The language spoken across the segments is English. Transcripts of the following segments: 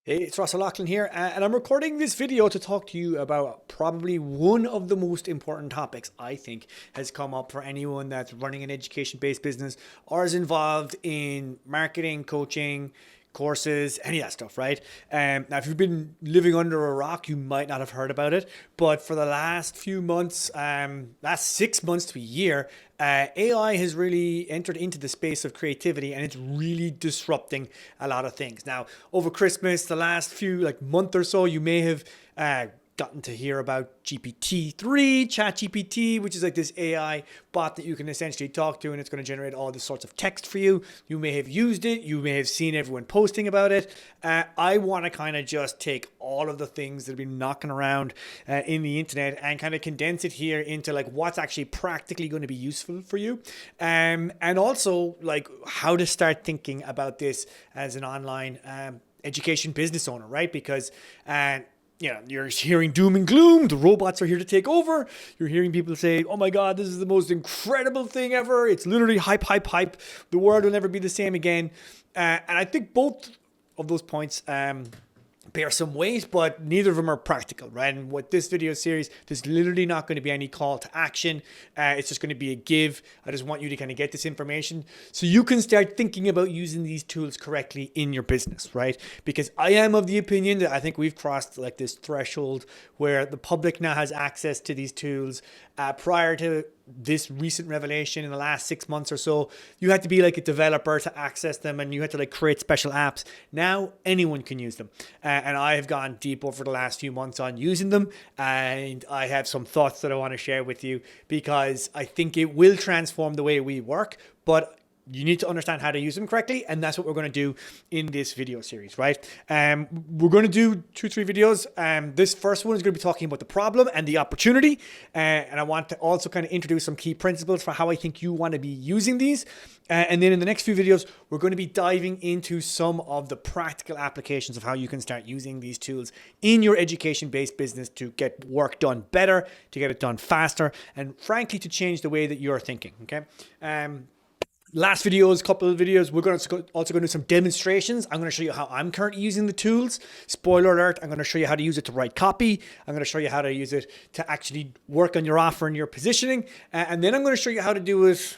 Hey, it's Ross O'Loughlin here, and I'm recording this video to talk to you about probably one of the most important topics I think has come up for anyone that's running an education-based business or is involved in marketing, coaching, courses, any of that stuff, right? Now, if you've been living under a rock, you might not have heard about it, but for the last few months, last 6 months to a year, AI has really entered into the space of creativity and it's really disrupting a lot of things. Now, over Christmas, the last few like month or so, you may have gotten to hear about GPT-3, ChatGPT, which is like this AI bot that you can essentially talk to and it's going to generate all this sorts of text for you. You may have used it. You may have seen everyone posting about it. I want to kind of just take all of the things that have been knocking around in the internet and kind of condense it here into like what's actually practically going to be useful for you. And also like how to start thinking about this as an online education business owner, right? Because you're hearing doom and gloom. The robots are here to take over. You're hearing people say, oh my God, this is the most incredible thing ever. It's literally hype, hype, hype. The world will never be the same again. And I think both of those points bear some weight, but neither of them are practical, right? And with this video series, there's literally not going to be any call to action. It's just going to be a give. I just want you to kind of get this information so you can start thinking about using these tools correctly in your business, right? Because I am of the opinion that I think we've crossed like this threshold where the public now has access to these tools. Prior to this recent revelation in the last 6 months or so, you had to be like a developer to access them and you had to like create special apps. Now anyone can use them. And I have gone deep over the last few months on using them. And I have some thoughts that I want to share with you because I think it will transform the way we work. But you need to understand how to use them correctly, and that's what we're going to do in this video series, right? We're going to do 2-3 videos. This first one is going to be talking about the problem and the opportunity, and I want to also kind of introduce some key principles for how I think you want to be using these. And then in the next few videos, we're going to be diving into some of the practical applications of how you can start using these tools in your education-based business to get work done better, to get it done faster, and frankly, to change the way that you're thinking, okay? Last videos, couple of videos, we're also going to do some demonstrations. I'm going to show you how I'm currently using the tools. Spoiler alert, I'm going to show you how to use it to write copy. I'm going to show you how to use it to actually work on your offer and your positioning. And then I'm going to show you how to do it,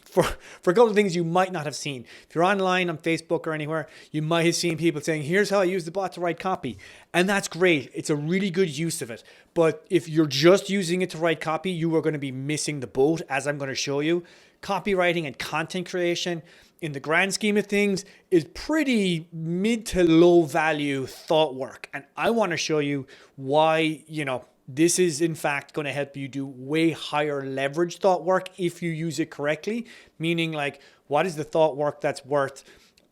for a couple of things you might not have seen. If you're online on Facebook or anywhere, you might have seen people saying, here's how I use the bot to write copy. And that's great. It's a really good use of it. But if you're just using it to write copy, you are going to be missing the boat, as I'm going to show you. Copywriting and content creation, in the grand scheme of things, is pretty mid to low value thought work. And I want to show you why, this is in fact going to help you do way higher leverage thought work if you use it correctly. Meaning like, what is the thought work that's worth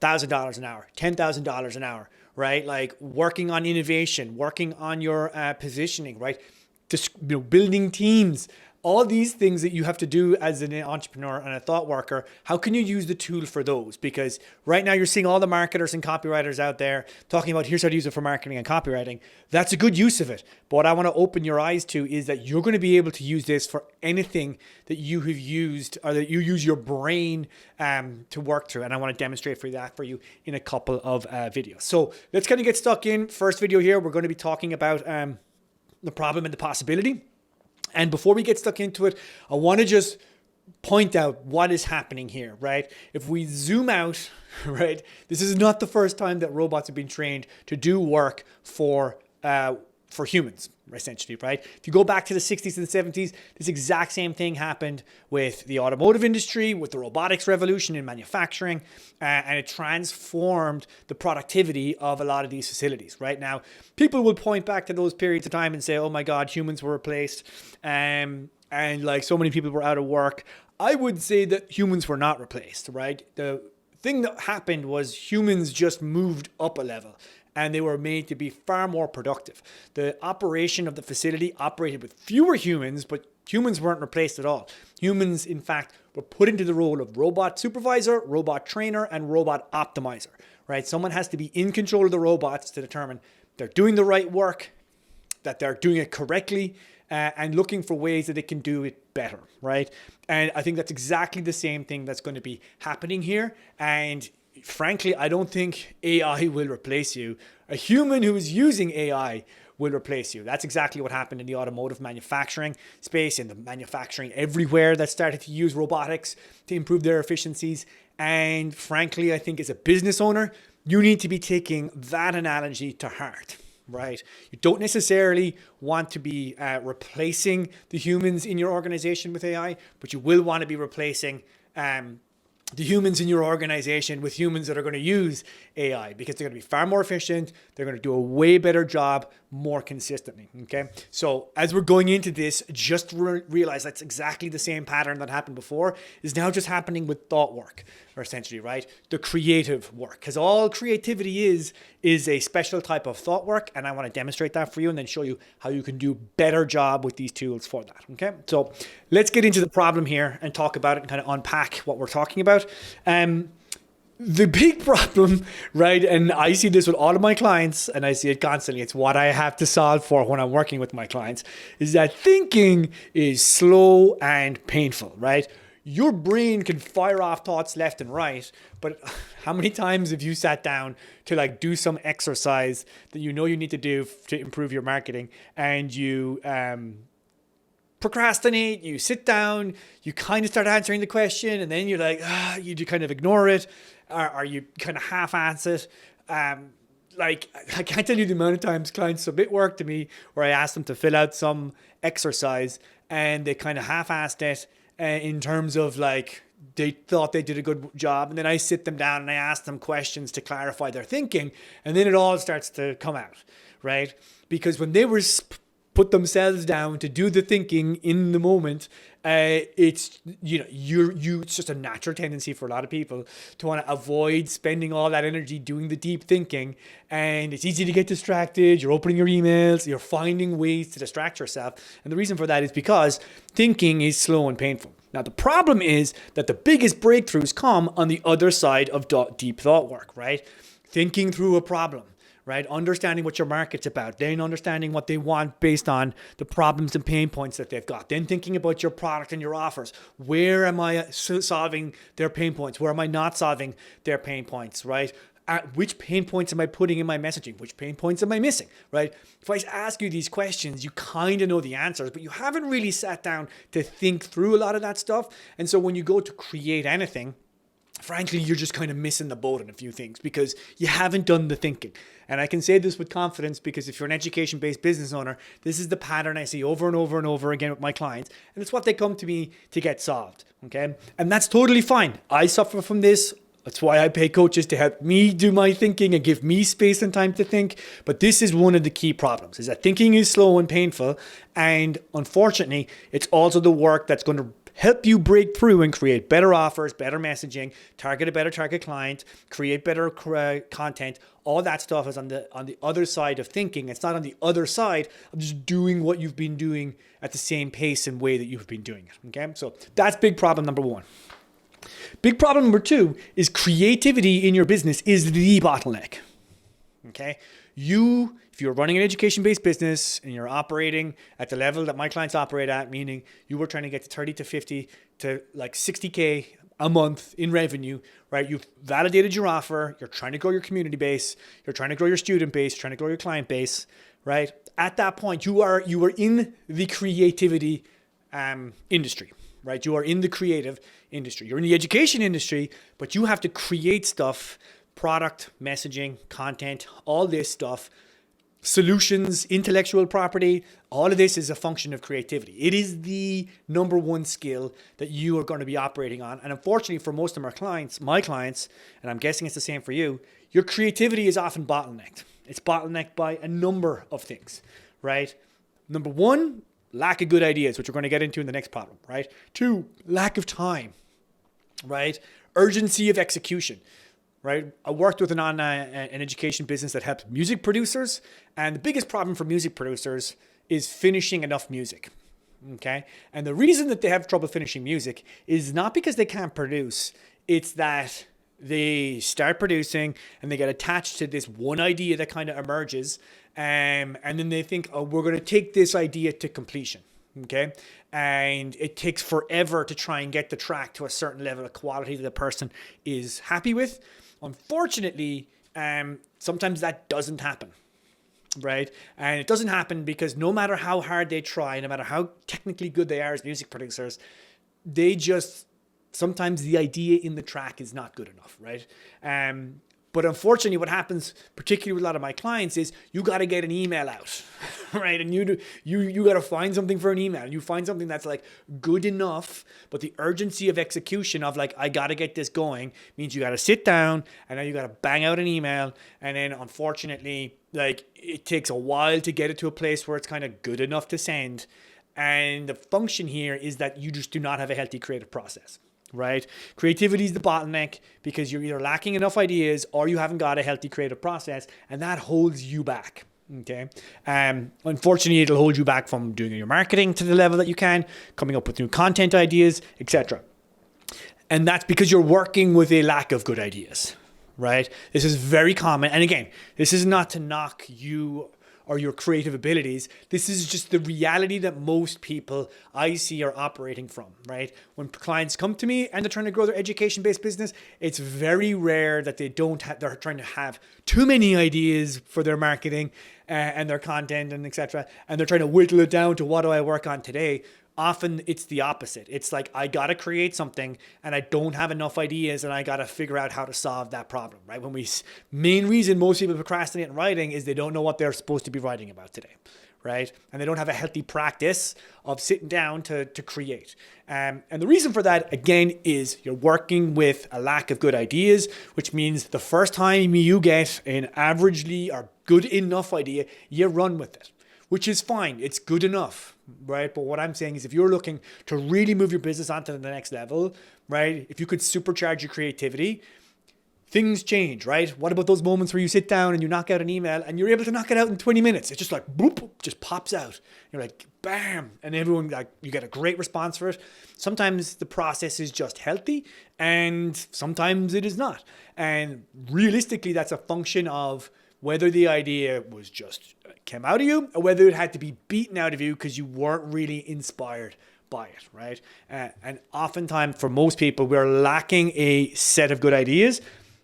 $1,000 an hour, $10,000 an hour, right? Like working on innovation, working on your positioning, right? Just building teams. All these things that you have to do as an entrepreneur and a thought worker, how can you use the tool for those? Because right now you're seeing all the marketers and copywriters out there talking about here's how to use it for marketing and copywriting. That's a good use of it. But what I want to open your eyes to is that you're going to be able to use this for anything that you have used or that you use your brain to work through. And I want to demonstrate for you in a couple of videos. So let's kind of get stuck in. First video here, we're going to be talking about the problem and the possibility. And before we get stuck into it, I want to just point out what is happening here, right? If we zoom out, right, this is not the first time that robots have been trained to do work for humans, essentially, right? If you go back to the 60s and 70s, this exact same thing happened with the automotive industry, with the robotics revolution in manufacturing, and it transformed the productivity of a lot of these facilities. Right now, people will point back to those periods of time and say, oh my God, humans were replaced, and like so many people were out of work. I would say that humans were not replaced, right? The thing that happened was humans just moved up a level and they were made to be far more productive. The operation of the facility operated with fewer humans, but humans weren't replaced at all. Humans, in fact, were put into the role of robot supervisor, robot trainer, and robot optimizer, right? Someone has to be in control of the robots to determine they're doing the right work, that they're doing it correctly, and looking for ways that it can do it better, right? And I think that's exactly the same thing that's going to be happening here. And frankly, I don't think AI will replace you. A human who is using AI will replace you. That's exactly what happened in the automotive manufacturing space, in the manufacturing everywhere that started to use robotics to improve their efficiencies. And frankly, I think as a business owner, you need to be taking that analogy to heart, right? You don't necessarily want to be replacing the humans in your organization with AI, but you will want to be replacing the humans in your organization with humans that are going to use AI, because they're going to be far more efficient. They're going to do a way better job more consistently. Okay. So as we're going into this, just realize that's exactly the same pattern that happened before is now just happening with thought work, or essentially, right? The creative work, because all creativity is a special type of thought work. And I want to demonstrate that for you and then show you how you can do a better job with these tools for that. Okay. So let's get into the problem here and talk about it and kind of unpack what we're talking about. The big problem, right, and I see this with all of my clients, and I see it constantly, it's what I have to solve for when I'm working with my clients, is that thinking is slow and painful, right? Your brain can fire off thoughts left and right, but how many times have you sat down to like do some exercise that you know you need to do to improve your marketing, and you procrastinate, you sit down, you kind of start answering the question, and then you're like, you do kind of ignore it, or you kind of half-ass it. Like, I can't tell you the amount of times clients submit work to me where I ask them to fill out some exercise and they kind of half-assed it in terms of like, they thought they did a good job, and then I sit them down and I ask them questions to clarify their thinking, and then it all starts to come out, right? Because when they were put themselves down to do the thinking in the moment, it's it's just a natural tendency for a lot of people to want to avoid spending all that energy doing the deep thinking, and it's easy to get distracted. You're opening your emails, you're finding ways to distract yourself, and the reason for that is because thinking is slow and painful. Now the problem is that the biggest breakthroughs come on the other side of deep thought work, right? Thinking through a problem, right? Understanding what your market's about, then understanding what they want based on the problems and pain points that they've got, then thinking about your product and your offers. Where am I solving their pain points? Where am I not solving their pain points, right? Which pain points am I putting in my messaging? Which pain points am I missing, right? If I ask you these questions, you kind of know the answers, but you haven't really sat down to think through a lot of that stuff. And so when you go to create anything, frankly, you're just kind of missing the boat on a few things because you haven't done the thinking. And I can say this with confidence because if you're an education-based business owner, this is the pattern I see over and over and over again with my clients. And it's what they come to me to get solved, okay? And that's totally fine. I suffer from this. That's why I pay coaches to help me do my thinking and give me space and time to think. But this is one of the key problems, is that thinking is slow and painful. And unfortunately, it's also the work that's going to help you break through and create better offers, better messaging, target a better target client, create better content. All that stuff is on the other side of thinking. It's not on the other side of just doing what you've been doing at the same pace and way that you've been doing it. Okay, so that's big problem number one. Big problem number two is creativity in your business is the bottleneck. Okay, if you're running an education-based business and you're operating at the level that my clients operate at, meaning you were trying to get to 30 to 50 to like 60K a month in revenue, right? You've validated your offer. You're trying to grow your community base. You're trying to grow your student base. You're trying to grow your client base, right? At that point, you are in the creativity industry, right? You are in the creative industry. You're in the education industry, but you have to create stuff, product, messaging, content, all this stuff, solutions, intellectual property. All of this is a function of creativity. It is the number one skill that you are going to be operating on. And unfortunately for most of my clients, and I'm guessing it's the same for you, your creativity is often bottlenecked. It's bottlenecked by a number of things, right? Number one, lack of good ideas, which we're going to get into in the next problem, right? Two, lack of time, right? Urgency of execution, right? I worked with an education business that helps music producers, and the biggest problem for music producers is finishing enough music, okay? And the reason that they have trouble finishing music is not because they can't produce, it's that they start producing and they get attached to this one idea that kind of emerges, and then they think, oh, we're going to take this idea to completion, okay? And it takes forever to try and get the track to a certain level of quality that the person is happy with. Unfortunately, sometimes that doesn't happen, right? And it doesn't happen because no matter how hard they try, no matter how technically good they are as music producers, they just, sometimes the idea in the track is not good enough, right? But unfortunately, what happens, particularly with a lot of my clients, is you got to get an email out, right? And you got to find something for an email. You find something that's like good enough, but the urgency of execution of like, I got to get this going means you got to sit down and then you got to bang out an email. And then unfortunately, like it takes a while to get it to a place where it's kind of good enough to send. And the function here is that you just do not have a healthy creative process. Right? Creativity is the bottleneck because you're either lacking enough ideas or you haven't got a healthy creative process, and that holds you back. Okay. Unfortunately, it'll hold you back from doing your marketing to the level that you can, coming up with new content ideas, etc. And that's because you're working with a lack of good ideas, right? This is very common. And again, this is not to knock you or your creative abilities. This is just the reality that most people I see are operating from, right? When clients come to me and they're trying to grow their education-based business, it's very rare that they're trying to have too many ideas for their marketing and their content and etc. And they're trying to whittle it down to what do I work on today? Often it's the opposite. It's like, I got to create something and I don't have enough ideas and I got to figure out how to solve that problem, right? Main reason most people procrastinate in writing is they don't know what they're supposed to be writing about today, right? And they don't have a healthy practice of sitting down to create. And the reason for that, again, is you're working with a lack of good ideas, which means the first time you get an averagely or good enough idea, you run with it, which is fine. It's good enough, right? But what I'm saying is if you're looking to really move your business onto the next level, right? If you could supercharge your creativity, things change, right? What about those moments where you sit down and you knock out an email and you're able to knock it out in 20 minutes? It's just like, boop, just pops out. You're like, bam. And everyone, like, you get a great response for it. Sometimes the process is just healthy and sometimes it is not. And realistically, that's a function of whether the idea was just came out of you or whether it had to be beaten out of you because you weren't really inspired by it, right? And oftentimes for most people, we're lacking a set of good ideas,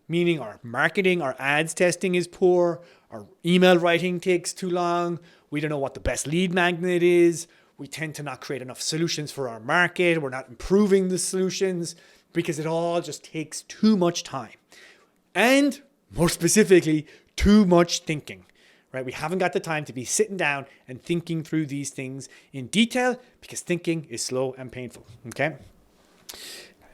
meaning our marketing, our ads testing is poor, our email writing takes too long, we don't know what the best lead magnet is, we tend to not create enough solutions for our market, we're not improving the solutions because it all just takes too much time. And more specifically, too much thinking, right? We haven't got the time to be sitting down and thinking through these things in detail because thinking is slow and painful, okay?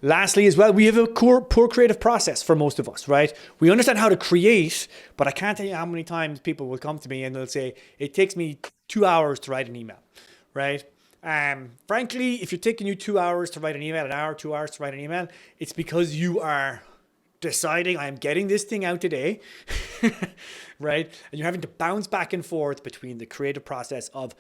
Lastly, as well, we have a poor creative process for most of us, right? We understand how to create, but I can't tell you how many times people will come to me and they'll say, it takes me 2 hours to write an email, right? Frankly, if you're taking you 2 hours to write an email, an hour, 2 hours to write an email, it's because you are deciding I'm getting this thing out today, right? And you're having to bounce back and forth between the creative process of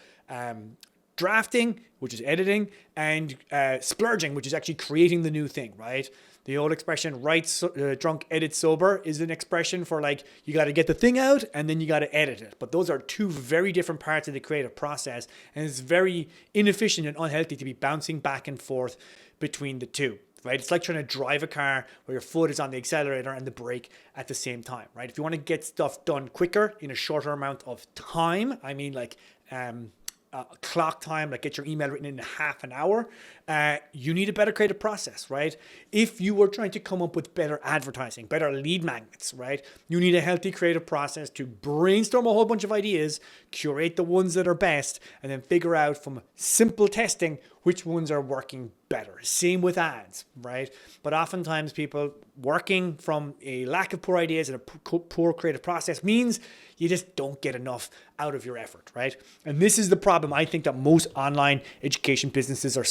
drafting, which is editing, and splurging, which is actually creating the new thing, right? The old expression, write drunk, edit sober, is an expression for like, you got to get the thing out and then you got to edit it. But those are two very different parts of the creative process. And it's very inefficient and unhealthy to be bouncing back and forth between the two. Right? It's like trying to drive a car where your foot is on the accelerator and the brake at the same time, right? If you want to get stuff done quicker in a shorter amount of time, I mean like clock time, like get your email written in half an hour, you need a better creative process, right? If you were trying to come up with better advertising, better lead magnets, right? You need a healthy creative process to brainstorm a whole bunch of ideas, curate the ones that are best, and then figure out from simple testing which ones are working better. Same with ads, right? But oftentimes people working from a lack of poor ideas and a poor creative process means you just don't get enough out of your effort, right? And this is the problem I think that most online education businesses are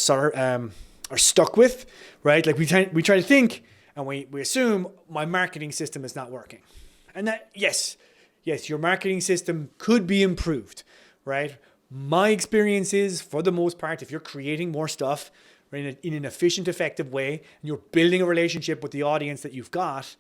stuck with, right? Like we try to think and we assume my marketing system is not working. And that, yes, your marketing system could be improved, right? My experience is, for the most part, if you're creating more stuff in an efficient, effective way, and you're building a relationship with the audience that you've got,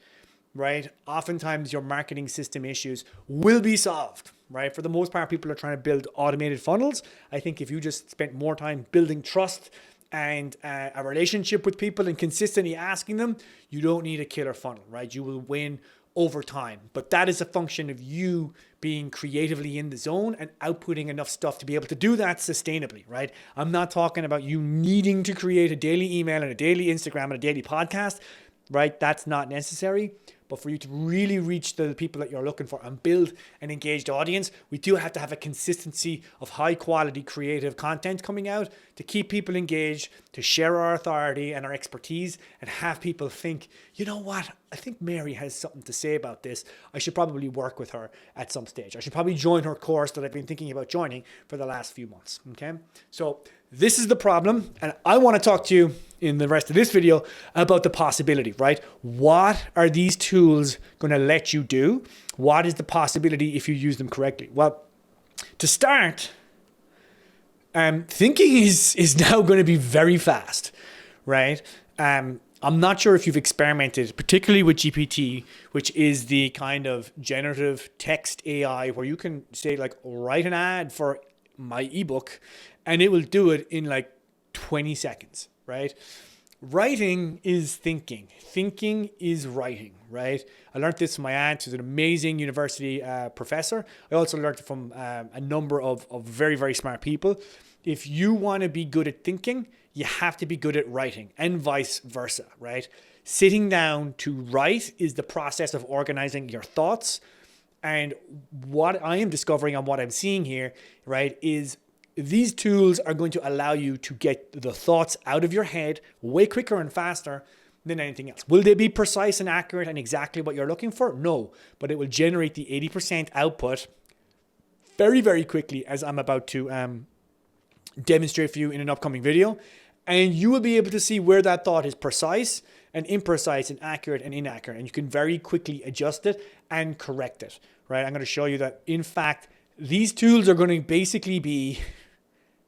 right? Oftentimes your marketing system issues will be solved, right? For the most part, people are trying to build automated funnels. I think if you just spent more time building trust and a relationship with people and consistently asking them, you don't need a killer funnel, right? You will win over time. But that is a function of you being creatively in the zone and outputting enough stuff to be able to do that sustainably, right? I'm not talking about you needing to create a daily email and a daily Instagram and a daily podcast, right? That's not necessary. But for you to really reach the people that you're looking for and build an engaged audience, we do have to have a consistency of high quality creative content coming out to keep people engaged, to share our authority and our expertise, and have people think, you know what, I think Mary has something to say about this. I should probably work with her at some stage. I should probably join her course that I've been thinking about joining for the last few months. Okay, so this is the problem, and I want to talk to you in the rest of this video about the possibility, right? What are these tools going to let you do? What is the possibility if you use them correctly? Well, to start, thinking is now going to be very fast, right? I'm not sure if you've experimented, particularly with GPT, which is the kind of generative text AI where you can say like, write an ad for my ebook and it will do it in like 20 seconds, right? Writing is thinking. Thinking is writing, right? I learned this from my aunt, who's an amazing university professor. I also learned it from a number of very, very smart people. If you want to be good at thinking, you have to be good at writing, and vice versa, right? Sitting down to write is the process of organizing your thoughts. And what I am discovering and what I'm seeing here, right, is these tools are going to allow you to get the thoughts out of your head way quicker and faster than anything else. Will they be precise and accurate and exactly what you're looking for? No, but it will generate the 80% output very, very quickly, as I'm about to demonstrate for you in an upcoming video. And you will be able to see where that thought is precise and imprecise and accurate and inaccurate. And you can very quickly adjust it and correct it, right? I'm going to show you that, in fact, these tools are going to basically be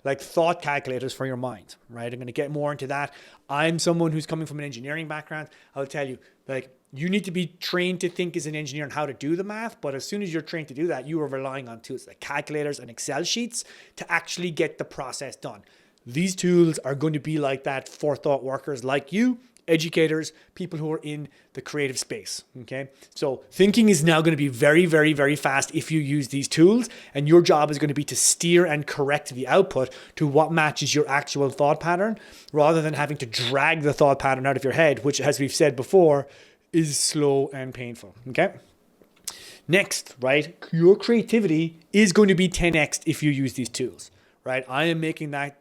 like thought calculators for your mind, right? I'm going to get more into that. I'm someone who's coming from an engineering background. I'll tell you, like, you need to be trained to think as an engineer and how to do the math. But as soon as you're trained to do that, you are relying on tools like calculators and Excel sheets to actually get the process done. These tools are going to be like that for thought workers like you, educators, people who are in the creative space, okay? So thinking is now going to be very, very, very fast if you use these tools, and your job is going to be to steer and correct the output to what matches your actual thought pattern, rather than having to drag the thought pattern out of your head, which, as we've said before, is slow and painful, okay? Next, right, your creativity is going to be 10x if you use these tools, right? I am making that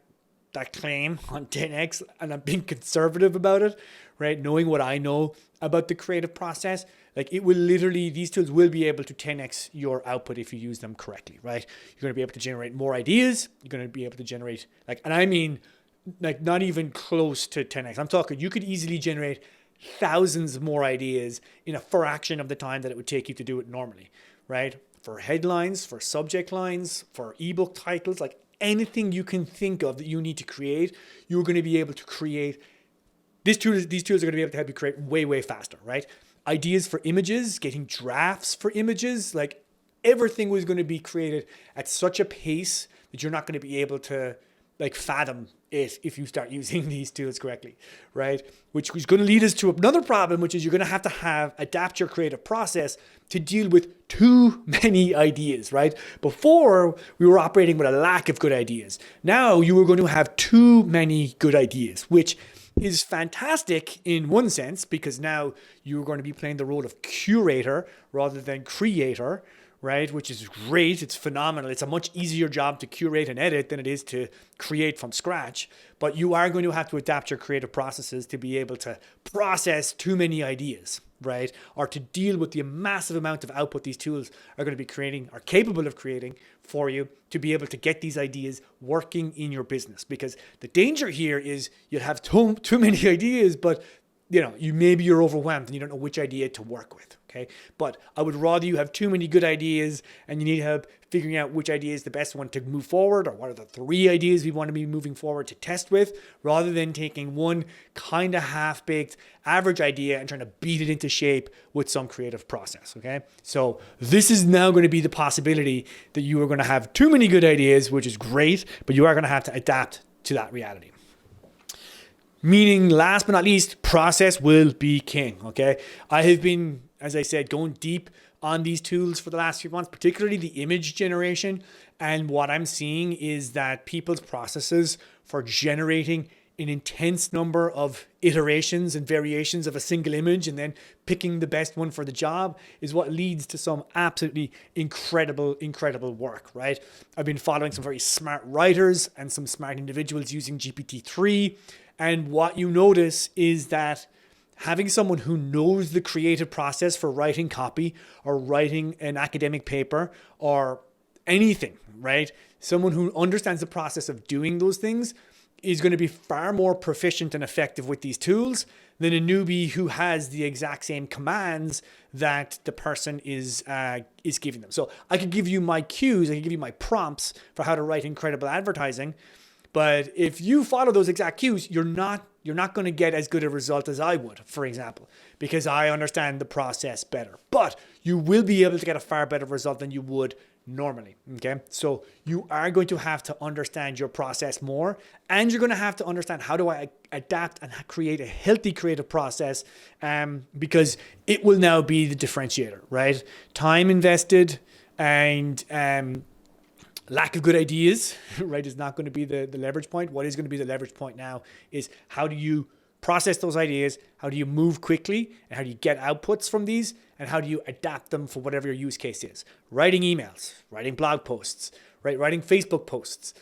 claim on 10x, and I'm being conservative about it, right? Knowing what I know about the creative process, like, it will literally, these tools will be able to 10x your output if you use them correctly, right? You're going to be able to generate more ideas. You're going to be able to generate, like, and I mean, like, not even close to 10x. I'm talking, you could easily generate thousands more ideas in a fraction of the time that it would take you to do it normally, right? For headlines, for subject lines, for ebook titles, like, anything you can think of that you need to create, you're going to be able to create. These tools are going to be able to help you create way, way faster, right? Ideas for images, getting drafts for images, like, everything was going to be created at such a pace that you're not going to be able to, like, fathom it if you start using these tools correctly, right? Which is going to lead us to another problem, which is you're going to have adapt your creative process to deal with too many ideas, right? Before, we were operating with a lack of good ideas. Now you are going to have too many good ideas, which is fantastic in one sense, because now you're going to be playing the role of curator rather than creator, right? Which is great. It's phenomenal. It's a much easier job to curate and edit than it is to create from scratch. But you are going to have to adapt your creative processes to be able to process too many ideas, right? Or to deal with the massive amount of output these tools are going to be creating, are capable of creating for you, to be able to get these ideas working in your business. Because the danger here is you'll have too many ideas, but you're overwhelmed and you don't know which idea to work with, okay? But I would rather you have too many good ideas and you need help figuring out which idea is the best one to move forward, or what are the 3 ideas we want to be moving forward to test with, rather than taking one kind of half-baked average idea and trying to beat it into shape with some creative process, okay? So this is now going to be the possibility that you are going to have too many good ideas, which is great, but you are going to have to adapt to that reality. Meaning, last but not least, process will be king, okay? I have been, as I said, going deep on these tools for the last few months, particularly the image generation. And what I'm seeing is that people's processes for generating an intense number of iterations and variations of a single image and then picking the best one for the job is what leads to some absolutely incredible work, right? I've been following some very smart writers and some smart individuals using GPT-3. And what you notice is that having someone who knows the creative process for writing copy or writing an academic paper or anything, right? Someone who understands the process of doing those things is going to be far more proficient and effective with these tools than a newbie who has the exact same commands that the person is giving them. So I could give you my cues, I could give you my prompts for how to write incredible advertising, but if you follow those exact cues, you're not going to get as good a result as I would, for example, because I understand the process better. But you will be able to get a far better result than you would normally, okay? So you are going to have to understand your process more, and you're going to have to understand how do I adapt and create a healthy creative process, because it will now be the differentiator, right? Time invested and lack of good ideas, right, is not going to be the leverage point. What is going to be the leverage point now is how do you process those ideas, how do you move quickly, and how do you get outputs from these, and how do you adapt them for whatever your use case is. Writing emails, writing blog posts, right, writing Facebook posts,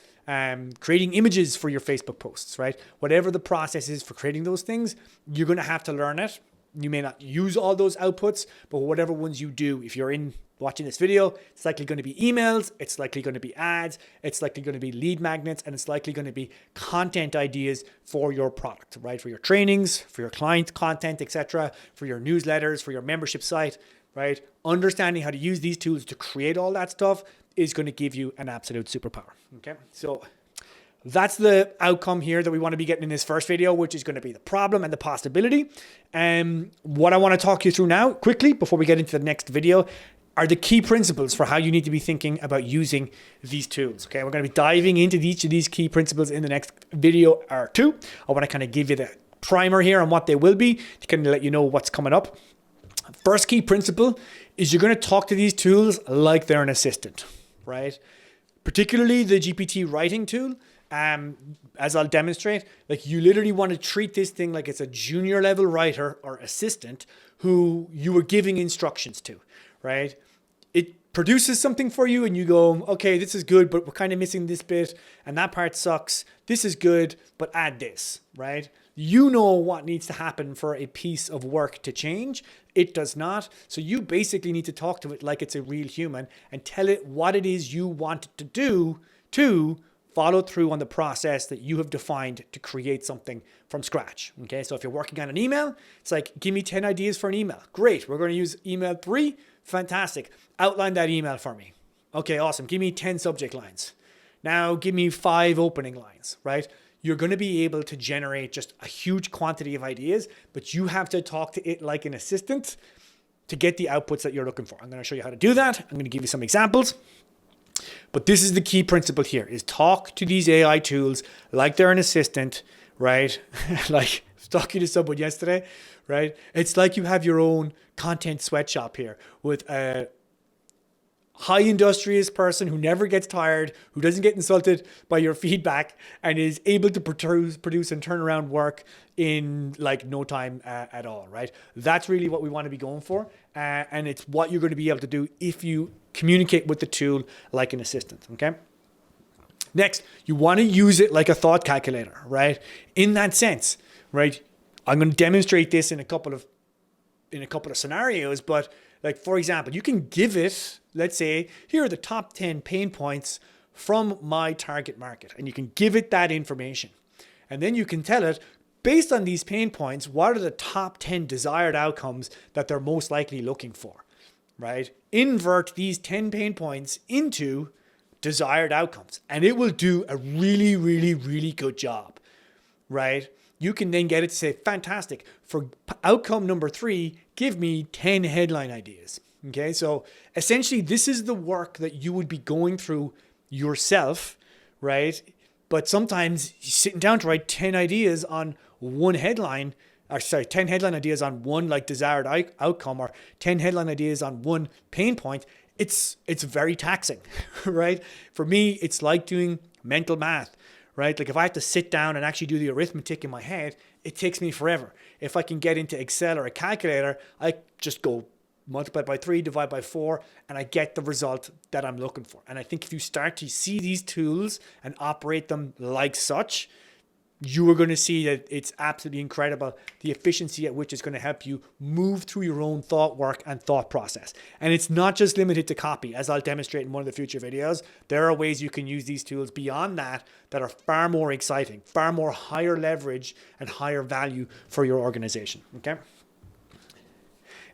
creating images for your Facebook posts, right? Whatever the process is for creating those things, you're going to have to learn it. You may not use all those outputs, but whatever ones you do, if you're watching this video, it's likely going to be emails, it's likely going to be ads, it's likely going to be lead magnets, and it's likely going to be content ideas for your product, right? For your trainings, for your client content, etc., for your newsletters, for your membership site, right? Understanding how to use these tools to create all that stuff is going to give you an absolute superpower, okay? So that's the outcome here that we want to be getting in this first video, which is going to be the problem and the possibility. What I want to talk you through now quickly before we get into the next video are the key principles for how you need to be thinking about using these tools. Okay, we're going to be diving into each of these key principles in the next video or two. I want to kind of give you the primer here on what they will be to kind of let you know what's coming up. First key principle is you're going to talk to these tools like they're an assistant, right? Particularly the GPT writing tool. As I'll demonstrate, like you literally want to treat this thing like it's a junior level writer or assistant who you were giving instructions to, right? It produces something for you and you go, okay, this is good, but we're kind of missing this bit and that part sucks. This is good, but add this, right? You know what needs to happen for a piece of work to change. It does not. So you basically need to talk to it like it's a real human and tell it what it is you want it to do to follow through on the process that you have defined to create something from scratch. Okay, so if you're working on an email, it's like, give me 10 ideas for an email. Great, we're going to use email 3. Fantastic. Outline that email for me. Okay, awesome. Give me 10 subject lines. Now give me 5 opening lines, right? You're going to be able to generate just a huge quantity of ideas, but you have to talk to it like an assistant to get the outputs that you're looking for. I'm going to show you how to do that. I'm going to give you some examples. But this is the key principle here, is talk to these AI tools like they're an assistant, right? Like I was talking to someone yesterday, right? It's like you have your own content sweatshop here with a high industrious person who never gets tired, who doesn't get insulted by your feedback and is able to produce and turn around work in like no time at all, right? That's really what we want to be going for. And it's what you're going to be able to do if you communicate with the tool like an assistant, okay? Next, you want to use it like a thought calculator, right? In that sense, right? I'm going to demonstrate this in a couple of scenarios, but like, for example, you can give it, let's say, here are the top 10 pain points from my target market, and you can give it that information. And then you can tell it, based on these pain points, what are the top 10 desired outcomes that they're most likely looking for, right? Invert these 10 pain points into desired outcomes, and it will do a really, really, really good job, right? You can then get it to say, fantastic, for outcome number 3, give me 10 headline ideas. Okay, so essentially this is the work that you would be going through yourself, right? But sometimes sitting down to write 10 ideas on one headline, 10 headline ideas on one like desired outcome, or 10 headline ideas on one pain point, it's very taxing, right? For me, it's like doing mental math, right? Like if I have to sit down and actually do the arithmetic in my head, it takes me forever. If I can get into Excel or a calculator, I just go multiply by 3, divide by 4, and I get the result that I'm looking for. And I think if you start to see these tools and operate them like such, you are going to see that it's absolutely incredible, the efficiency at which it's going to help you move through your own thought work and thought process. And it's not just limited to copy, as I'll demonstrate in one of the future videos. There are ways you can use these tools beyond that are far more exciting, far more higher leverage and higher value for your organization. Okay.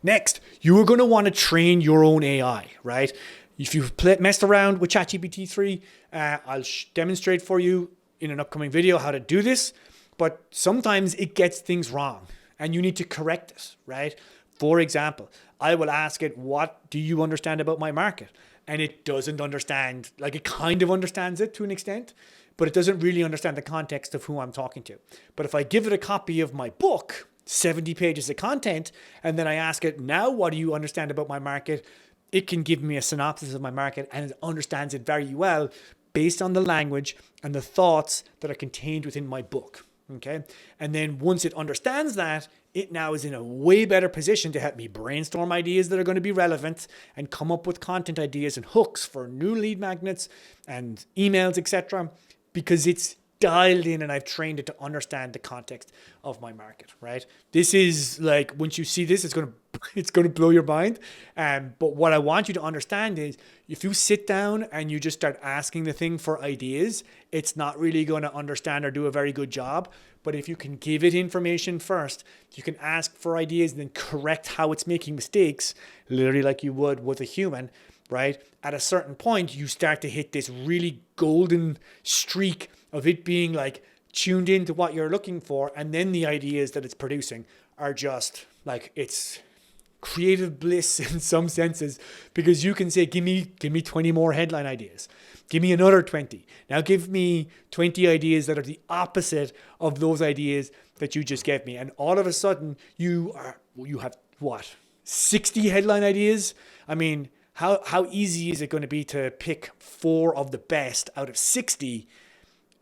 Next, you are going to want to train your own AI, right? If you've messed around with ChatGPT 3, I'll demonstrate for you in an upcoming video how to do this, but sometimes it gets things wrong and you need to correct it, right? For example, I will ask it, what do you understand about my market? And it doesn't understand, like it kind of understands it to an extent, but it doesn't really understand the context of who I'm talking to. But if I give it a copy of my book, 70 pages of content, and then I ask it, now what do you understand about my market? It can give me a synopsis of my market and it understands it very well based on the language and the thoughts that are contained within my book. Okay. And then once it understands that, it now is in a way better position to help me brainstorm ideas that are going to be relevant and come up with content ideas and hooks for new lead magnets and emails, etc. Because it's dialed in and I've trained it to understand the context of my market, right? This is like, once you see this, it's going to blow your mind. But what I want you to understand is if you sit down and you just start asking the thing for ideas, it's not really going to understand or do a very good job. But if you can give it information first, you can ask for ideas and then correct how it's making mistakes, literally like you would with a human, right? At a certain point, you start to hit this really golden streak of it being like tuned into what you're looking for. And then the ideas that it's producing are just like, it's creative bliss in some senses, because you can say, give me 20 more headline ideas. Give me another 20. Now give me 20 ideas that are the opposite of those ideas that you just gave me. And all of a sudden you have what? 60 headline ideas? I mean, how easy is it going to be to pick 4 of the best out of 60?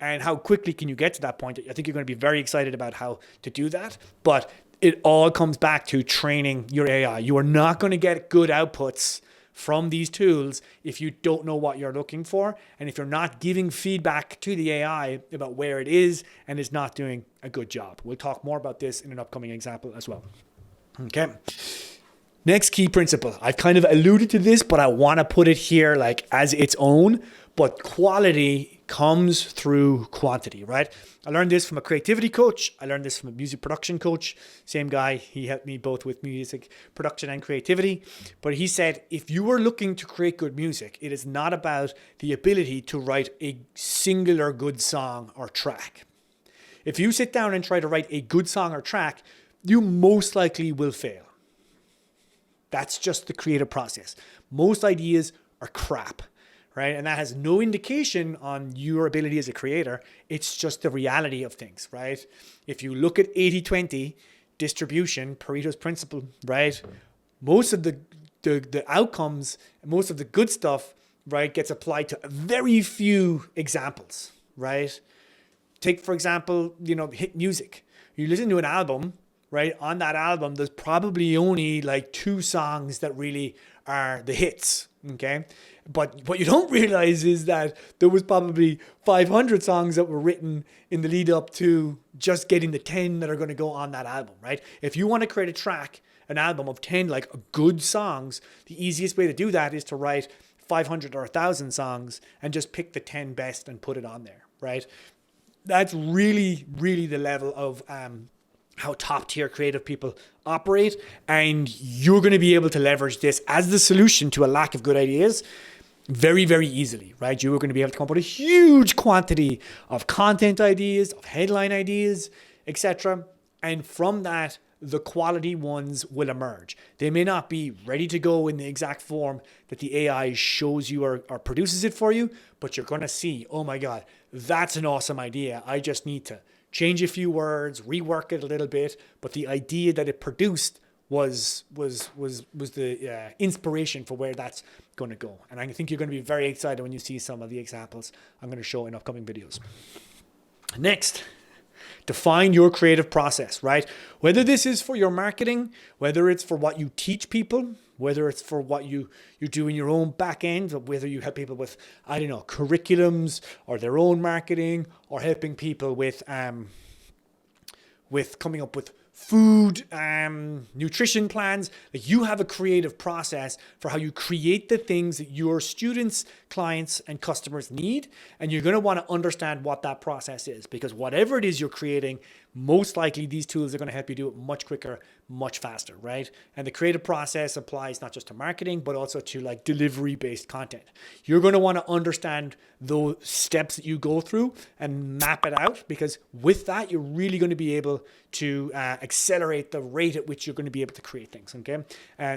And how quickly can you get to that point? I think you're going to be very excited about how to do that. But it all comes back to training your AI. You are not going to get good outputs from these tools if you don't know what you're looking for, and if you're not giving feedback to the AI about where it is and is not doing a good job. We'll talk more about this in an upcoming example as well. Okay. Next key principle. I've kind of alluded to this, but I want to put it here like as its own. But quality comes through quantity, right? I learned this from a creativity coach. I learned this from a music production coach. Same guy. He helped me both with music production and creativity. But he said, if you are looking to create good music, it is not about the ability to write a singular good song or track. If you sit down and try to write a good song or track, you most likely will fail. That's just the creative process. Most ideas are crap. Right? And that has no indication on your ability as a creator. It's just the reality of things, right? If you look at 80-20 distribution, Pareto's principle, right? Most of the outcomes, most of the good stuff, right, gets applied to very few examples, right? Take, for example, hit music. You listen to an album, right? On that album, there's probably only like 2 songs that really are the hits, okay? But what you don't realize is that there was probably 500 songs that were written in the lead up to just getting the 10 that are going to go on that album, right? If you want to create an album of 10 like good songs, the easiest way to do that is to write 500 or 1,000 songs and just pick the 10 best and put it on there, right? That's really, really the level of how top tier creative people operate. And you're going to be able to leverage this as the solution to a lack of good ideas very, very easily, right? You are going to be able to come up with a huge quantity of content ideas, of headline ideas, etc. And from that, the quality ones will emerge. They may not be ready to go in the exact form that the AI shows you or produces it for you, but you're going to see, oh my God, that's an awesome idea. I just need to change a few words, rework it a little bit, but the idea that it produced was the inspiration for where that's going to go. And I think you're going to be very excited when you see some of the examples I'm going to show in upcoming videos. Next, define your creative process, right? Whether this is for your marketing, whether it's for what you teach people, whether it's for what you do in your own back end, or whether you help people with, I don't know, curriculums or their own marketing, or helping people with coming up with food, nutrition plans. Like, you have a creative process for how you create the things that your students, clients, and customers need. And you're going to want to understand what that process is, because whatever it is you're creating, most likely these tools are going to help you do it much quicker, much faster, right? And the creative process applies not just to marketing, but also to like delivery-based content. You're going to want to understand those steps that you go through and map it out, because with that, you're really going to be able to accelerate the rate at which you're going to be able to create things, okay?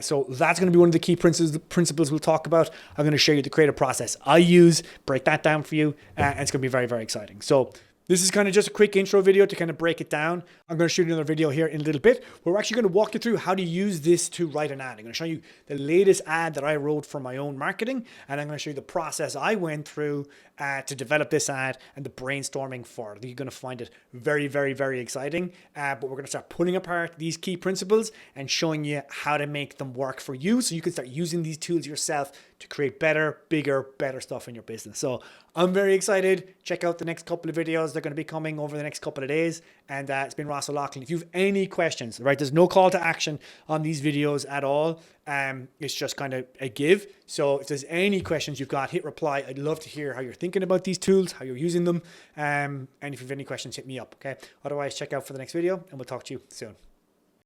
So that's going to be one of the key principles we'll talk about. I'm going to show you the creative process I use, break that down for you, and it's going to be very, very exciting. So this is kind of just a quick intro video to kind of break it down. I'm going to shoot another video here in a little bit where we're actually going to walk you through how to use this to write an ad. I'm going to show you the latest ad that I wrote for my own marketing, and I'm going to show you the process I went through to develop this ad and the brainstorming for it. You're going to find it very, very, very exciting, but we're going to start pulling apart these key principles and showing you how to make them work for you so you can start using these tools yourself to create better, bigger, better stuff in your business. So I'm very excited. Check out the next couple of videos. They're going to be coming over the next couple of days. And it's been Ross O'Loughlin. If you have any questions, right, there's no call to action on these videos at all. It's just kind of a give. So if there's any questions you've got, hit reply. I'd love to hear how you're thinking about these tools, how you're using them. And if you have any questions, hit me up, okay? Otherwise, check out for the next video, and we'll talk to you soon.